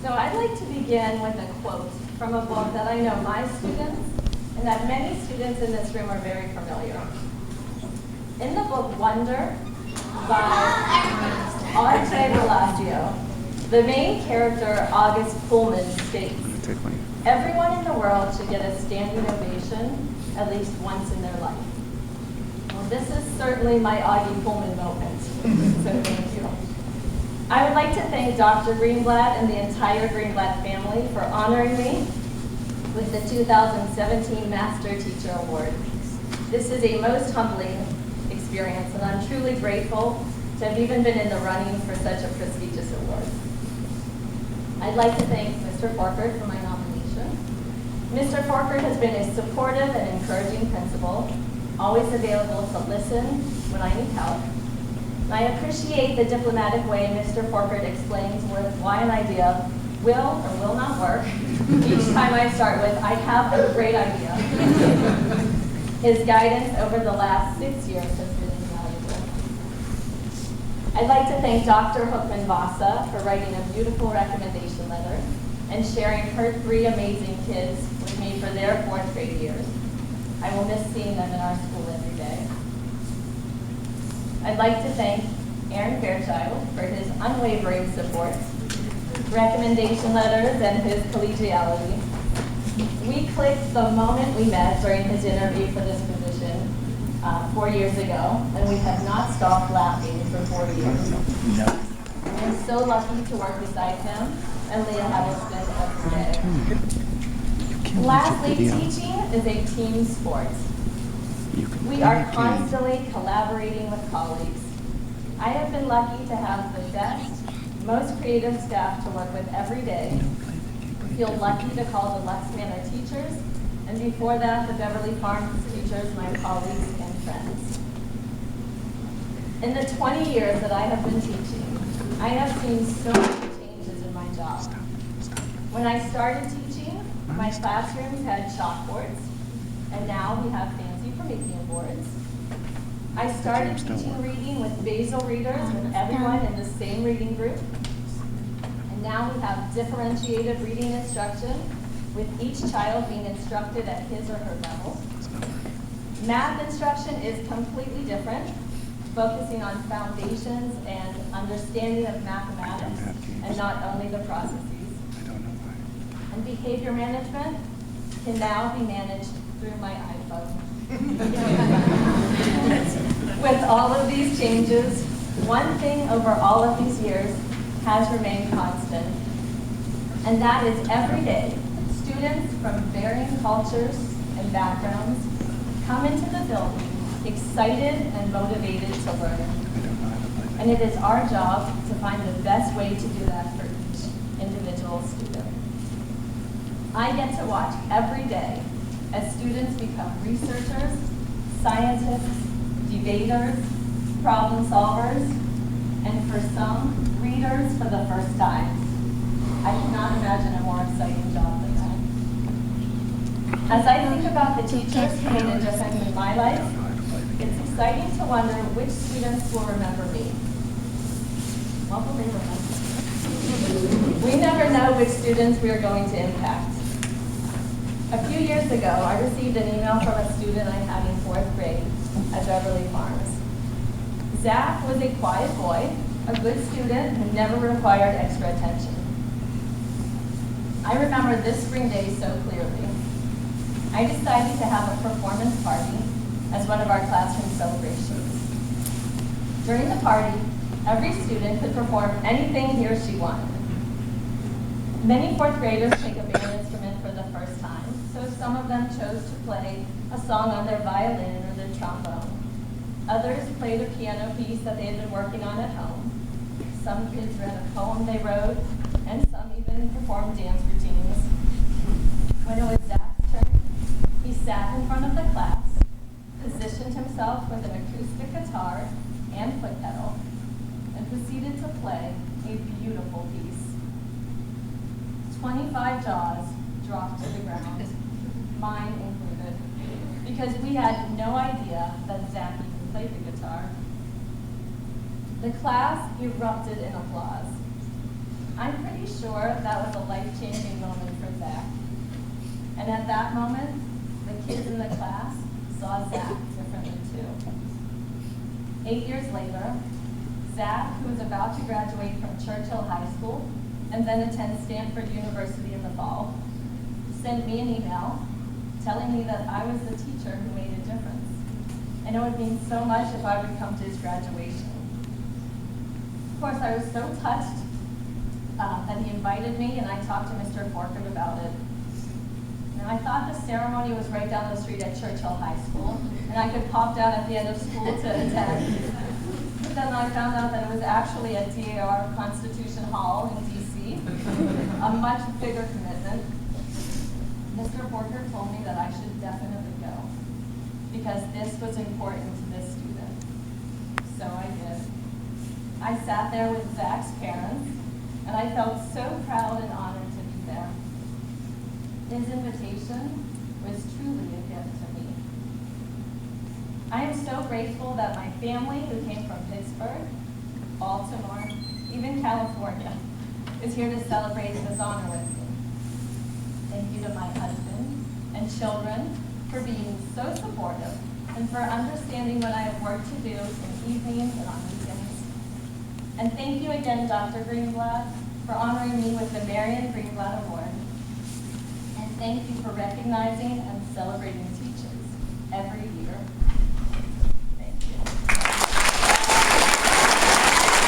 So I'd like to begin with a quote from a book that I know my students and that many students in this room are very familiar. In the book Wonder by R.J. Velasquez, the main character, August Pullman, states, "Everyone in the world should get a standing ovation at least once in their life." Well, this is certainly my Augie Pullman moment, so thank you. I would like to thank Dr. Greenblatt and the entire Greenblatt family for honoring me with the 2017 Master Teacher Award. This is a most humbling experience, and I'm truly grateful to have even been in the running for such a prestigious award. I'd like to thank Mr. Forkert for my nomination. Mr. Forkert has been a supportive and encouraging principal, always available to listen when I need help. I appreciate the diplomatic way Mr. Forkert explains why an idea will or will not work each time I start with, "I have a great idea." His guidance over the last 6 years has been invaluable. I'd like to thank Dr. Hookman-Vasa for writing a beautiful recommendation letter and sharing her 3 amazing kids with me for their 4th grade years. I will miss seeing them in our school every day. I'd like to thank Aaron Fairchild for his unwavering support, recommendation letters, and his collegiality. We clicked the moment we met during his interview for this position 4 years ago, and we have not stopped laughing for 4 years. I'm so lucky to work beside him and Leah Huddleston every day. Lastly, teaching is a team sport. We are constantly collaborating with colleagues. I have been lucky to have the best, most creative staff to work with every day. I feel lucky to call the Lux Manor teachers, and before that, the Beverly Farms teachers, my colleagues and friends. In the 20 years that I have been teaching, I have seen so many changes in my job. When I started teaching, my classrooms had chalkboards, and now we have fancy Promethean boards. I started teaching reading with basal readers with everyone in the same reading group. And now we have differentiated reading instruction with each child being instructed at his or her level. Math instruction is completely different, focusing on foundations and understanding of mathematics and not only the processes. And behavior management can now be managed through my iPhone. With all of these changes, one thing over all of these years has remained constant, and that is every day, students from varying cultures and backgrounds come into the building excited and motivated to learn. And it is our job to find the best way to do that for each individual student. I get to watch every day as students become researchers, scientists, debaters, problem solvers, and for some, readers for the first time. I cannot imagine a more exciting job than that. As I think about the teachers who made a difference in my life, it's exciting to wonder which students will remember me. What will they remember? We never know which students we are going to impact. A few years ago, I received an email from a student I had in 4th grade at Beverly Farms. Zach was a quiet boy, a good student who never required extra attention. I remember this spring day so clearly. I decided to have a performance party as one of our classroom celebrations. During the party, every student could perform anything he or she wanted. Many 4th graders take a band instrument for the first time, so some of them chose to play a song on their violin or their trombone. Others played a piano piece that they had been working on at home. Some kids read a poem they wrote, and some even performed dance routines. When it was Zach's turn, he sat in front of the class, positioned himself with an acoustic guitar and foot pedal, and proceeded to play a beautiful piece. 25 jaws dropped to the ground, mine included, because we had no idea that Zach even played the guitar. The class erupted in applause. I'm pretty pretty sure that was a life-changing moment for Zach. And at that moment, the kids in the class saw Zach differently too. 8 years later, Zach, who was about to graduate from Churchill High School and then attend Stanford University in the fall, sent me an email telling me that I was the teacher who made a difference. And it would mean so much if I would come to his graduation. Of course, I was so touched that he invited me, and I talked to Mr. Forkert about it. Now, I thought the ceremony was right down the street at Churchill High School, and I could pop down at the end of school to attend. But then I found out that it was actually at DAR Constitution Hall in DC, a much bigger commitment. Mr. Forkert told me that I should definitely go, because this was important to this student. So I did. I sat there with Zach's parents, and I felt so proud and honored to be there. His invitation was truly a gift to me. I am so grateful that my family, who came from Pittsburgh, Baltimore, even California, is here to celebrate this honor with me. Thank you to my husband and children for being so supportive and for understanding what I have work to do in evenings and on weekends. And thank you again, Dr. Greenblatt, for honoring me with the Marian Greenblatt Award. And thank you for recognizing and celebrating teachers every year.